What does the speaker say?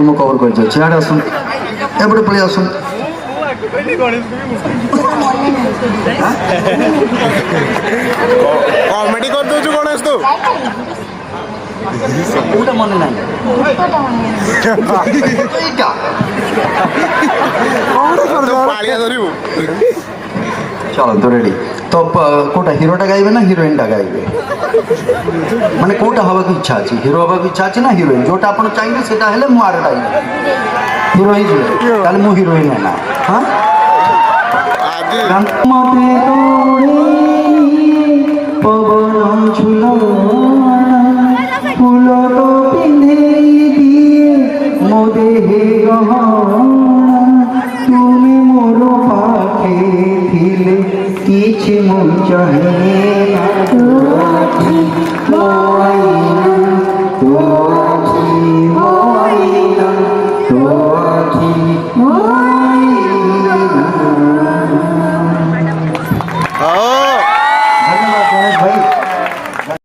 ମୁଁ କଭର କରିଦେଉଛି। ସିଆଡ଼େ ଆସନ୍ତୁ, ଏପଟେ ପଳେଇ ଆସନ୍ତୁ। କମେଡି କରିଦଉଛୁ ଗଣେଶ ତୁ। କୋଉଟା ମନେ ନାହିଁ? ଏଇଟା ପାଳିଆ ଧରିବୁ। চলো তো রেডি। তো কোটা হিরোটা গাইবে না হিরোইনটা গাইবে? মানে কোটা হওয়াকে ইচ্ছা আছে? হিরো হওয়াকে ইচ্ছা আছে না হিরোইন? যেটা আপনার চাইবে সেটা হলে মু আর গাইবে হিরো হয়ে তাহলে মু হিরোইন না। হ্যাঁ মতে পবন ঝুল ফুল তো পিঁধে দিয়ে মো দেহে গহনা তুমি মোর পাখে থিলে কিছু মন চাহে না তো আছি মো আইনা তো